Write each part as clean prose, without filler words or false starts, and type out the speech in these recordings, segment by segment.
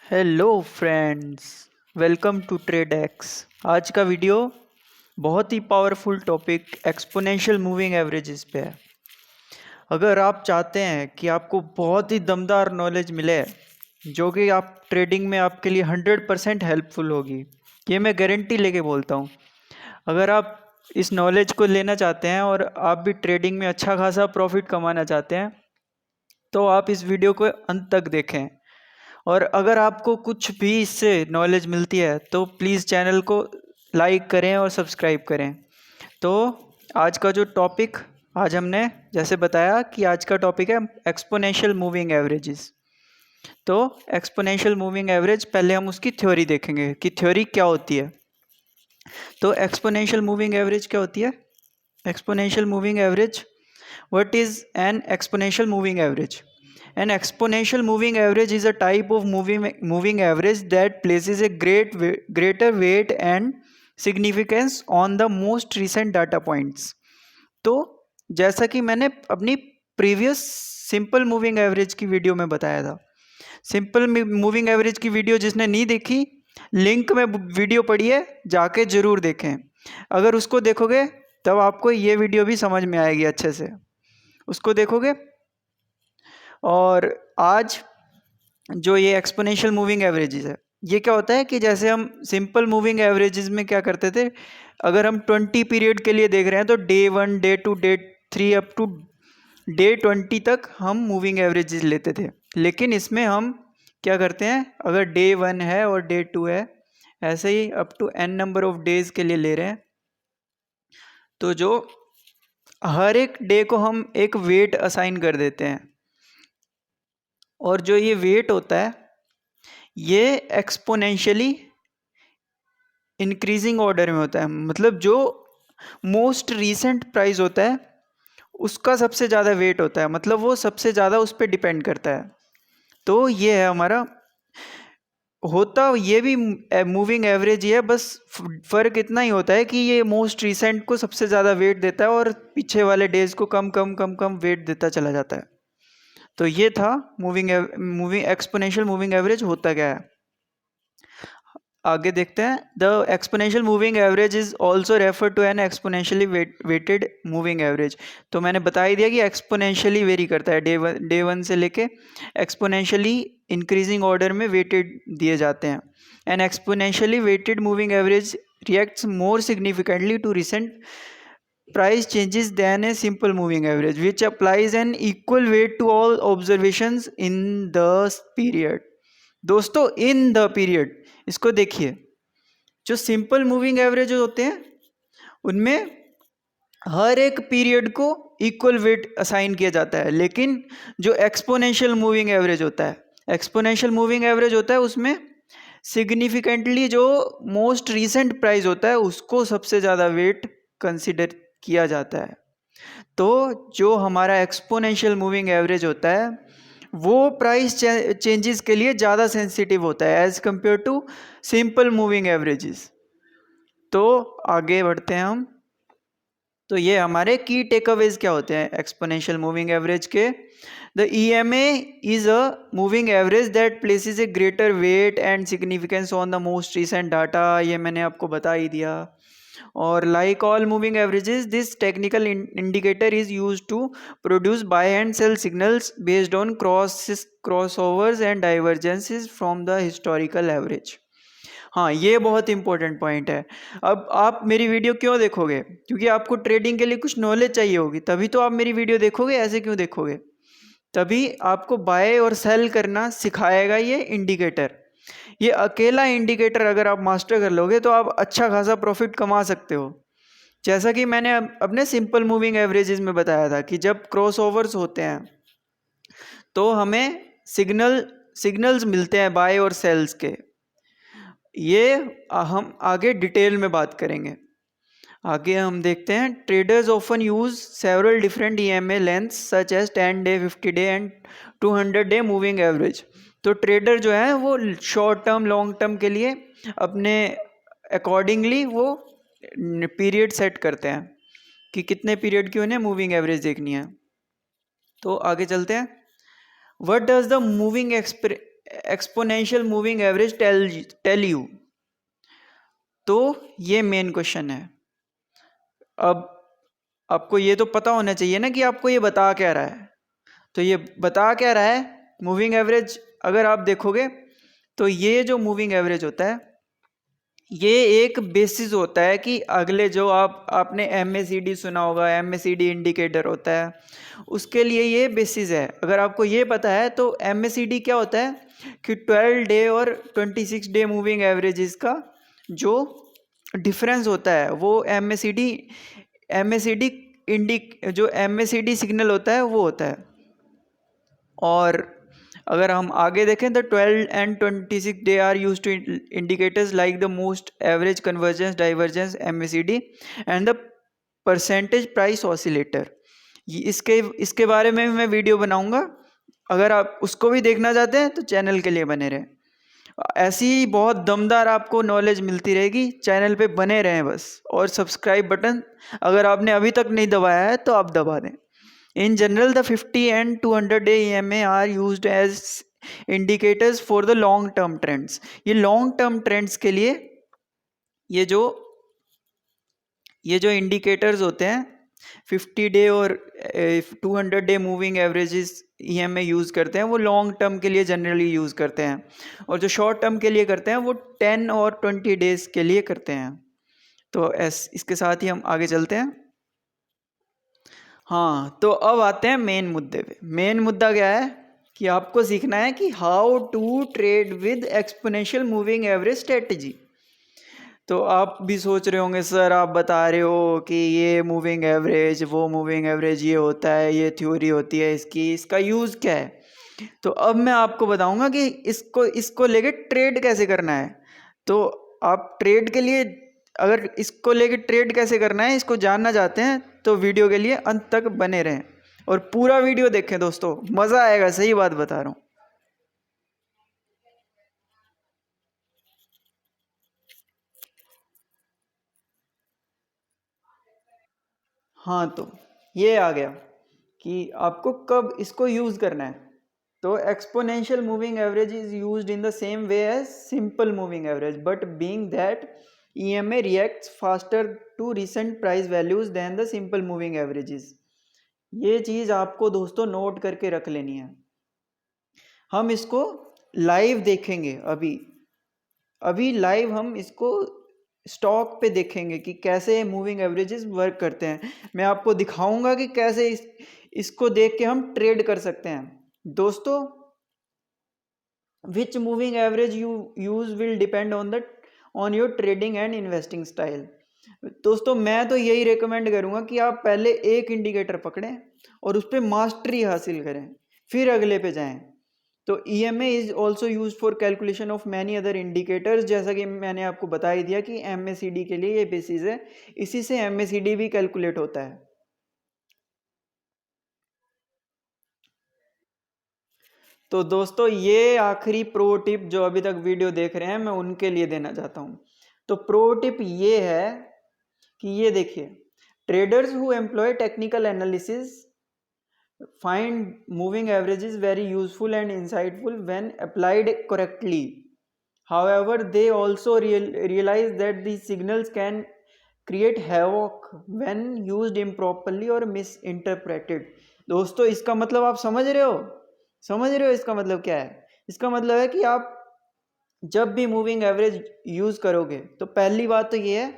Hello friends, welcome to Tradex. आज का video बहुत ही powerful topic exponential moving averages पे है। अगर आप चाहते हैं कि आपको बहुत ही दमदार नॉलेज मिले जो कि आप ट्रेडिंग में आपके लिए 100% हेल्पफुल होगी, ये मैं गारंटी लेके बोलता हूँ। अगर आप इस नॉलेज को लेना चाहते हैं और आप भी ट्रेडिंग में अच्छा खासा प्रॉफिट कमाना चाहते हैं तो आप इस वीडियो को अंत तक देखें। और अगर आपको कुछ भी इससे नॉलेज मिलती है तो प्लीज़ चैनल को लाइक करें और सब्सक्राइब करें। तो आज का जो टॉपिक, आज हमने जैसे बताया कि आज का टॉपिक है एक्सपोनेंशियल मूविंग एवरेजेस। तो एक्सपोनेंशियल मूविंग एवरेज, पहले हम उसकी थ्योरी देखेंगे कि थ्योरी क्या होती है। तो एक्सपोनेंशियल मूविंग एवरेज क्या होती है? Exponential moving average, what is an exponential moving average? An exponential moving average is a type of moving average that places a greater weight and significance on the most recent data points. तो जैसा कि मैंने अपनी previous simple moving average की video में बताया था, simple moving average की वीडियो जिसने नहीं देखी, लिंक में वीडियो पड़ी है, जाके जरूर देखें। अगर उसको देखोगे तब आपको ये वीडियो भी समझ में आएगी अच्छे से, उसको देखोगे। और आज जो ये एक्सपोनेंशियल मूविंग एवरेजेस है, ये क्या होता है कि जैसे हम सिंपल मूविंग एवरेजेस में क्या करते थे, अगर हम 20 पीरियड के लिए देख रहे हैं तो day 1, day 2, day 3 up to day 20 तक हम मूविंग एवरेजेस लेते थे। लेकिन इसमें हम क्या करते हैं, अगर डे 1 है और डे 2 है, ऐसे ही up to n number of days के लिए ले रहे हैं, तो जो हर एक डे को हम एक वेट असाइन कर देते हैं। और जो ये वेट होता है ये एक्सपोनेंशियली इंक्रीजिंग ऑर्डर में होता है, मतलब जो मोस्ट रीसेंट प्राइस होता है उसका सबसे ज़्यादा वेट होता है, मतलब वो सबसे ज़्यादा उस पर डिपेंड करता है। तो ये है हमारा, होता ये भी मूविंग एवरेज ही है, बस फ़र्क इतना ही होता है कि ये मोस्ट रीसेंट को सबसे ज़्यादा वेट देता है और पीछे वाले डेज को कम कम कम कम वेट देता चला जाता है। तो ये था मूविंग एक्सपोनेंशियल मूविंग एवरेज होता क्या है। आगे देखते हैं। The exponential moving average is also refer to an exponentially weighted moving average. तो मैंने बता ही दिया कि एक्सपोनेंशियली वेरी करता है, डे वन से लेके एक्सपोनेंशियली इंक्रीजिंग ऑर्डर में वेटेड दिए जाते हैं। An exponentially weighted moving average reacts more significantly to recent price changes than a simple moving average which applies an equal weight to all observations in the period। दोस्तों, in the period, इसको देखिए, जो simple moving average होते हैं उनमें हर एक period को equal weight assign किया जाता है, लेकिन जो एक्सपोनेंशियल मूविंग एवरेज होता है, एक्सपोनेंशियल मूविंग एवरेज होता है उसमें सिग्निफिकेंटली जो मोस्ट रीसेंट प्राइस होता है उसको सबसे ज़्यादा वेट कंसिडर किया जाता है। तो जो हमारा एक्सपोनेंशियल मूविंग एवरेज होता है वो प्राइस चेंजेस के लिए ज़्यादा सेंसिटिव होता है as compare to simple moving averages. तो आगे बढ़ते हैं हम। तो ये हमारे की टेकअवेज क्या होते हैं एक्सपोनेंशियल मूविंग एवरेज के। The EMA is a moving average that places a greater weight and significance on the most recent data, ये मैंने आपको बता ही दिया। और like all moving averages, this technical indicator is used to produce buy and sell signals based on crossovers and divergences from the historical average। हाँ, ये बहुत important point है। अब आप मेरी वीडियो क्यों देखोगे? क्योंकि आपको ट्रेडिंग के लिए कुछ नॉलेज चाहिए होगी, तभी तो आप मेरी वीडियो देखोगे। ऐसे क्यों देखोगे? तभी आपको बाय और सेल करना सिखाएगा ये इंडिकेटर। ये अकेला इंडिकेटर अगर आप मास्टर कर लोगे तो आप अच्छा खासा प्रॉफिट कमा सकते हो। जैसा कि मैंने अपने सिंपल मूविंग एवरेजेस में बताया था कि जब क्रॉसओवर्स होते हैं तो हमें सिग्नल्स मिलते हैं बाय और सेल्स के। ये हम आगे डिटेल में बात करेंगे। आगे हम देखते हैं, traders often use several different EMA lengths such as 10 day, 50 day and 200 day moving average. तो ट्रेडर जो है वो शॉर्ट टर्म, लॉन्ग टर्म के लिए अपने अकॉर्डिंगली वो पीरियड सेट करते हैं कि कितने पीरियड की उन्हें मूविंग एवरेज देखनी है। तो आगे चलते हैं। What does the moving exponential moving average tell you? तो ये मेन क्वेश्चन है। अब आपको ये तो पता होना चाहिए ना कि आपको ये बता क्या रहा है। तो ये बता क्या रहा है, मूविंग एवरेज अगर आप देखोगे तो ये जो मूविंग एवरेज होता है ये एक बेसिस होता है कि अगले जो आपने MACD सुना होगा, MACD इंडिकेटर होता है, उसके लिए ये बेसिस है। अगर आपको ये पता है तो MACD क्या होता है कि 12 डे और 26 डे मूविंग एवरेजेस का जो डिफरेंस होता है वो MACD जो MACD सिग्नल होता है वो होता है। और अगर हम आगे देखें तो 12 and 26 day are use to indicators like the most average convergence divergence MACD and the percentage price oscillator. इसके बारे में मैं वीडियो बनाऊंगा, अगर आप उसको भी देखना चाहते हैं तो चैनल के लिए बने रहें। ऐसी बहुत दमदार आपको नॉलेज मिलती रहेगी, चैनल पे बने रहें बस। और सब्सक्राइब बटन अगर आपने अभी तक नहीं दबाया है तो आप दबा दें। In general, the 50 and 200 day EMA are used as indicators for the long term trends. ये long term trends के लिए ये जो इंडिकेटर्स होते हैं 50 डे और 200 day moving averages EMA use करते हैं, वो लॉन्ग टर्म के लिए जनरली यूज़ करते हैं। और जो शॉर्ट टर्म के लिए करते हैं वो 10 और 20 डेज के लिए करते हैं। तो इसके साथ ही हम आगे चलते हैं। हाँ, तो अब आते हैं मेन मुद्दे पे। मेन मुद्दा क्या है कि आपको सीखना है कि how to trade with exponential moving average strategy. तो आप भी सोच रहे होंगे सर आप बता रहे हो कि ये मूविंग एवरेज वो मूविंग एवरेज ये होता है, ये थ्योरी होती है इसका यूज़ क्या है। तो अब मैं आपको बताऊंगा कि इसको लेके ट्रेड कैसे करना है। तो आप ट्रेड के लिए अगर इसको लेके ट्रेड कैसे करना है इसको जानना चाहते हैं तो वीडियो के लिए अंत तक बने रहें और पूरा वीडियो देखें दोस्तों, मज़ा आएगा, सही बात बता रहा हूँ। हाँ, तो ये आ गया कि आपको कब इसको यूज़ करना है। तो exponential moving average is used in the same way as simple moving average, but being that EMA reacts faster to recent price values than the simple moving averages। ये चीज़ आपको दोस्तों नोट करके रख लेनी है। हम इसको लाइव देखेंगे अभी लाइव हम इसको स्टॉक पे देखेंगे कि कैसे मूविंग एवरेजेस वर्क करते हैं। मैं आपको दिखाऊंगा कि कैसे इसको देख के हम ट्रेड कर सकते हैं। दोस्तों, which moving average you use will depend on your trading and investing style. दोस्तों, मैं तो यही रिकमेंड करूंगा कि आप पहले एक इंडिकेटर पकड़ें और उस पर मास्टरी हासिल करें, फिर अगले पे जाएं। तो EMA is also use for calculation of many other indicators, जैसा कि मैंने आपको बता ही दिया कि MACD के लिए ये बेसिस है, इसी से MACD भी कैलकुलेट होता है। तो दोस्तों, ये आखिरी प्रो टिप जो अभी तक वीडियो देख रहे हैं मैं उनके लिए देना चाहता हूँ। तो प्रो टिप ये है कि ये देखिए, traders who employ technical analysis find moving averages very useful and insightful when applied correctly. However, they also realize that these signals can create havoc when used improperly or misinterpreted। दोस्तों, इसका मतलब आप समझ रहे हो इसका मतलब क्या है? इसका मतलब है कि आप जब भी मूविंग एवरेज यूज़ करोगे तो पहली बात तो ये है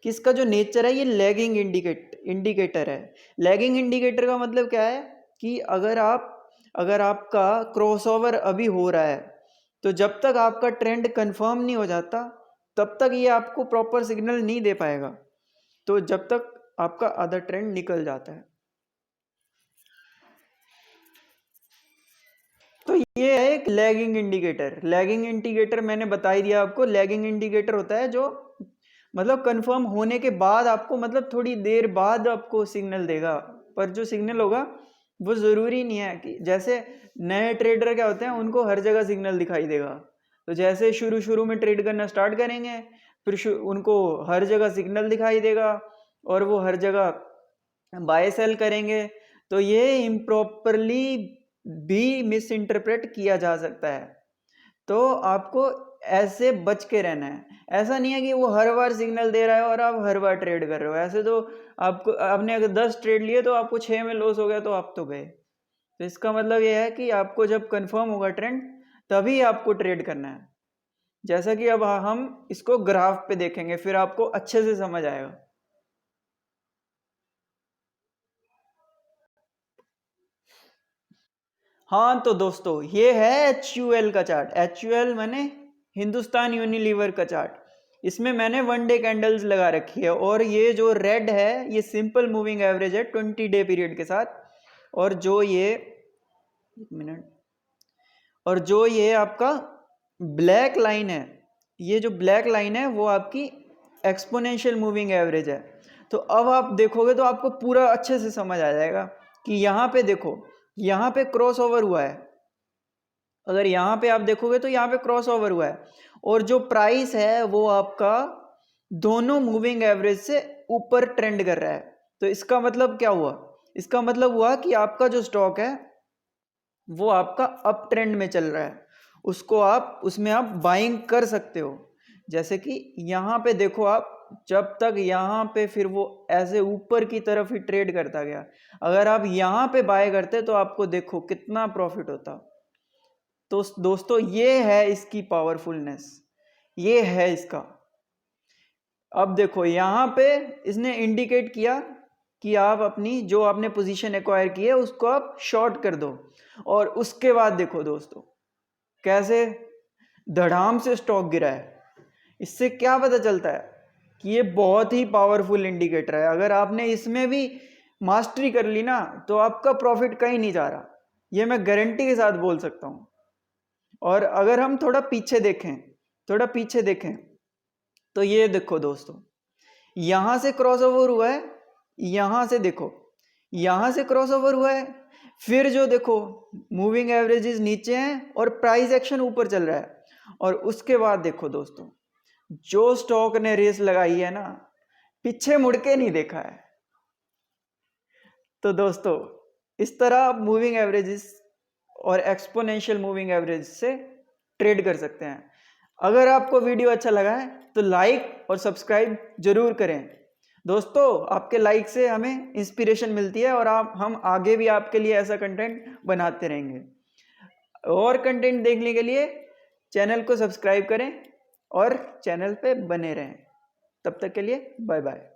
कि इसका जो नेचर है ये लैगिंग इंडिकेटर है। लैगिंग इंडिकेटर का मतलब क्या है कि अगर आपका क्रॉसओवर अभी हो रहा है तो जब तक आपका ट्रेंड कंफर्म नहीं हो जाता तब तक ये आपको प्रॉपर सिग्नल नहीं दे पाएगा, तो जब तक आपका आधा ट्रेंड निकल जाता है। तो ये है एक लैगिंग इंडिकेटर। लैगिंग इंडिकेटर मैंने बता ही दिया आपको। लैगिंग इंडिकेटर होता है जो मतलब कंफर्म होने के बाद आपको मतलब थोड़ी देर बाद आपको सिग्नल देगा, पर जो सिग्नल होगा वो ज़रूरी नहीं है कि जैसे नए ट्रेडर क्या होते हैं उनको हर जगह सिग्नल दिखाई देगा। तो जैसे शुरू शुरू में ट्रेड करना स्टार्ट करेंगे फिर उनको हर जगह सिग्नल दिखाई देगा और वो हर जगह बाय सेल करेंगे। तो ये इम्प्रॉपरली भी मिस इंटरप्रेट किया जा सकता है। तो आपको ऐसे बच के रहना है। ऐसा नहीं है कि वो हर बार सिग्नल दे रहा है और आप हर बार ट्रेड कर रहे हो। ऐसे तो आपको, आपने अगर 10 ट्रेड लिए तो आपको 6 में लॉस हो गया तो आप तो गए। तो इसका मतलब ये है कि आपको जब कंफर्म होगा ट्रेंड तभी आपको ट्रेड करना है। जैसा कि अब हम इसको ग्राफ पे देखेंगे, फिर आपको अच्छे से समझ आएगा। हाँ तो दोस्तों, ये है HUL का चार्ट। HUL माने हिंदुस्तान यूनिलीवर का चार्ट। इसमें मैंने 1 डे कैंडल्स लगा रखी है, और ये जो रेड है ये सिंपल मूविंग एवरेज है 20 डे पीरियड के साथ। और जो ये, एक मिनट, और जो ये आपका ब्लैक लाइन है, ये जो ब्लैक लाइन है वो आपकी एक्सपोनेंशियल मूविंग एवरेज है। तो अब आप देखोगे तो आपको पूरा अच्छे से समझ आ जाएगा कि यहाँ पे देखो, यहाँ पे क्रॉस ओवर हुआ है। अगर यहाँ पे आप देखोगे तो यहाँ पे क्रॉस ओवर हुआ है, और जो प्राइस है वो आपका दोनों मूविंग एवरेज से ऊपर ट्रेंड कर रहा है। तो इसका मतलब क्या हुआ? इसका मतलब हुआ कि आपका जो स्टॉक है वो आपका अप ट्रेंड में चल रहा है, उसको आप, उसमें आप बाइंग कर सकते हो। जैसे कि यहाँ पे देखो आप, जब तक यहाँ पे फिर वो ऐसे ऊपर की तरफ ही ट्रेड करता गया, अगर आप यहाँ पे बाय करते तो आपको देखो कितना प्रॉफिट होता। तो दोस्तों ये है इसकी पावरफुलनेस, ये है इसका। अब देखो यहाँ पे इसने इंडिकेट किया कि आप अपनी जो आपने पोजीशन एक्वायर की है उसको आप शॉर्ट कर दो, और उसके बाद देखो दोस्तों कैसे धड़ाम से स्टॉक गिरा है। इससे क्या पता चलता है कि ये बहुत ही पावरफुल इंडिकेटर है। अगर आपने इसमें भी मास्टरी कर ली ना तो आपका प्रॉफिट कहीं नहीं जा रहा, ये मैं गारंटी के साथ बोल सकता हूँ। और अगर हम थोड़ा पीछे देखें, थोड़ा पीछे देखें, तो ये देखो दोस्तों, यहां से क्रॉस ओवर हुआ है, यहां से देखो, यहां से क्रॉस ओवर हुआ है, फिर जो देखो मूविंग एवरेजेस नीचे हैं और प्राइस एक्शन ऊपर चल रहा है। और उसके बाद देखो दोस्तों, जो स्टॉक ने रेस लगाई है ना, पीछे मुड़ के नहीं देखा है। तो दोस्तों इस तरह आप मूविंग एवरेजेस और एक्सपोनेंशियल मूविंग एवरेज से ट्रेड कर सकते हैं। अगर आपको वीडियो अच्छा लगा है तो लाइक और सब्सक्राइब जरूर करें। दोस्तों आपके लाइक से हमें इंस्पिरेशन मिलती है, और हम आगे भी आपके लिए ऐसा कंटेंट बनाते रहेंगे। और कंटेंट देखने के लिए चैनल को सब्सक्राइब करें और चैनल पे बने रहें। तब तक के लिए बाय बाय।